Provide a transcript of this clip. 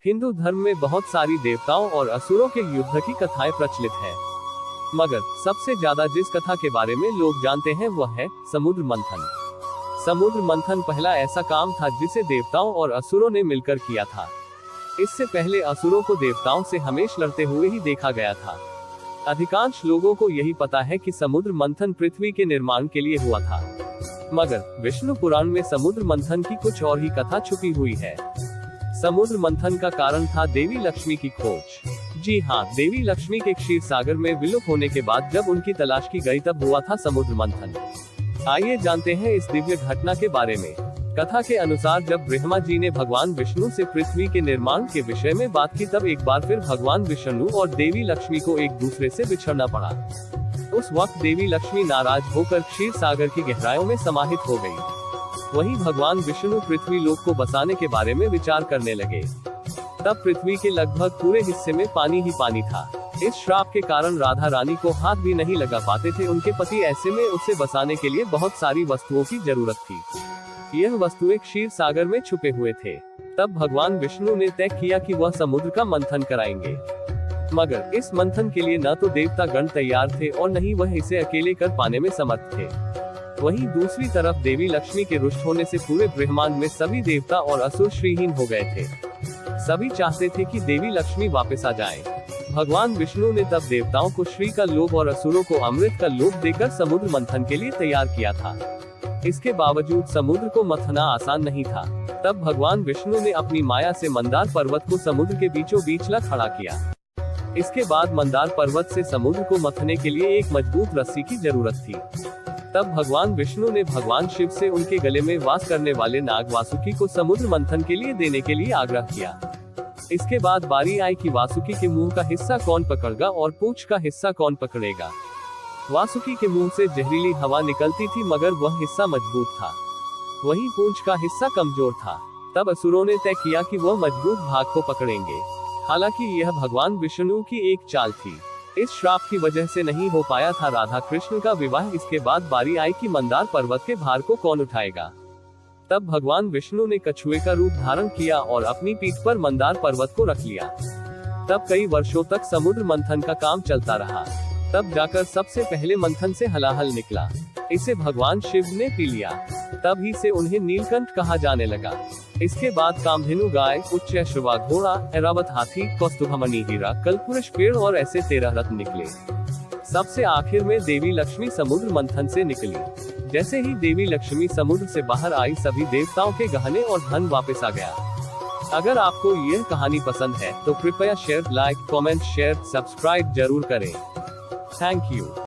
हिंदू धर्म में बहुत सारी देवताओं और असुरों के युद्ध की कथाएं प्रचलित है, मगर सबसे ज्यादा जिस कथा के बारे में लोग जानते हैं वह है समुद्र मंथन। समुद्र मंथन पहला ऐसा काम था जिसे देवताओं और असुरों ने मिलकर किया था। इससे पहले असुरों को देवताओं से हमेशा लड़ते हुए ही देखा गया था। अधिकांश लोगों को यही पता है कि समुद्र मंथन पृथ्वी के निर्माण के लिए हुआ था, मगर विष्णु पुराण में समुद्र मंथन की कुछ और ही कथा छुपी हुई है। समुद्र मंथन का कारण था देवी लक्ष्मी की खोज। जी हाँ, देवी लक्ष्मी के क्षीर सागर में विलुप्त होने के बाद जब उनकी तलाश की गई तब हुआ था समुद्र मंथन। आइए जानते हैं इस दिव्य घटना के बारे में। कथा के अनुसार जब ब्रह्मा जी ने भगवान विष्णु से पृथ्वी के निर्माण के विषय में बात की तब एक बार फिर भगवान विष्णु और देवी लक्ष्मी को एक दूसरे से बिछड़ना पड़ा। उस वक्त देवी लक्ष्मी नाराज होकर क्षीर सागर की गहराइयों में समाहित हो गई। वहीं भगवान विष्णु पृथ्वी लोक को बसाने के बारे में विचार करने लगे। तब पृथ्वी के लगभग पूरे हिस्से में पानी ही पानी था। इस श्राप के कारण राधा रानी को हाथ भी नहीं लगा पाते थे उनके पति, ऐसे में उसे बसाने के लिए बहुत सारी वस्तुओं की जरूरत थी। यह वस्तुएं क्षीर सागर में छुपे हुए थे। तब भगवान विष्णु ने तय किया कि वह समुद्र का मंथन कराएंगे, मगर इस मंथन के लिए न तो देवता गण तैयार थे और न ही वह इसे अकेले कर पाने में समर्थ थे। वहीं दूसरी तरफ देवी लक्ष्मी के रुष्ट होने से पूरे ब्रह्मांड में सभी देवता और असुर श्रीहीन हो गए थे। सभी चाहते थे कि देवी लक्ष्मी वापस आ जाएं। भगवान विष्णु ने तब देवताओं को श्री का लोभ और असुरों को अमृत का लोभ देकर समुद्र मंथन के लिए तैयार किया था। इसके बावजूद समुद्र को मथना आसान नहीं था। तब भगवान विष्णु ने अपनी माया से मंदार पर्वत को समुद्र के बीचों बीच ला खड़ा किया। इसके बाद मंदार पर्वत से समुद्र को मथने के लिए एक मजबूत रस्सी की जरूरत थी। तब भगवान विष्णु ने भगवान शिव से उनके गले में वास करने वाले नाग वासुकी को समुद्र मंथन के लिए देने के लिए आग्रह किया। इसके बाद बारी आई कि वासुकी के मुंह का हिस्सा कौन पकड़ेगा और पूंछ का हिस्सा कौन पकड़ेगा। वासुकी के मुंह से जहरीली हवा निकलती थी, मगर वह हिस्सा मजबूत था, वहीं पूंछ का हिस्सा कमजोर था। तब असुरों ने तय किया कि वह मजबूत भाग को पकड़ेंगे। हालांकि यह भगवान विष्णु की एक चाल थी। इस श्राप की वजह से नहीं हो पाया था राधा कृष्ण का विवाह। इसके बाद बारी आई कि मंदार पर्वत के भार को कौन उठाएगा। तब भगवान विष्णु ने कछुए का रूप धारण किया और अपनी पीठ पर मंदार पर्वत को रख लिया। तब कई वर्षों तक समुद्र मंथन का काम चलता रहा। तब जाकर सबसे पहले मंथन से हलाहल निकला। इसे भगवान शिव ने पी लिया। तभी से उन्हें नीलकंठ कहा जाने लगा। इसके बाद कामधेनु गाय, उच्च श्रवा घोड़ा, ऐरावत हाथी, कौस्तुभमणि हीरा, कल्पवृक्ष पेड़ और ऐसे 13 रत्न निकले। सबसे आखिर में देवी लक्ष्मी समुद्र मंथन से निकली। जैसे ही देवी लक्ष्मी समुद्र से बाहर आई सभी देवताओं के गहने और धन वापस आ गया। अगर आपको यह कहानी पसंद है तो कृपया share, like, comment, share, subscribe जरूर करें। Thank you.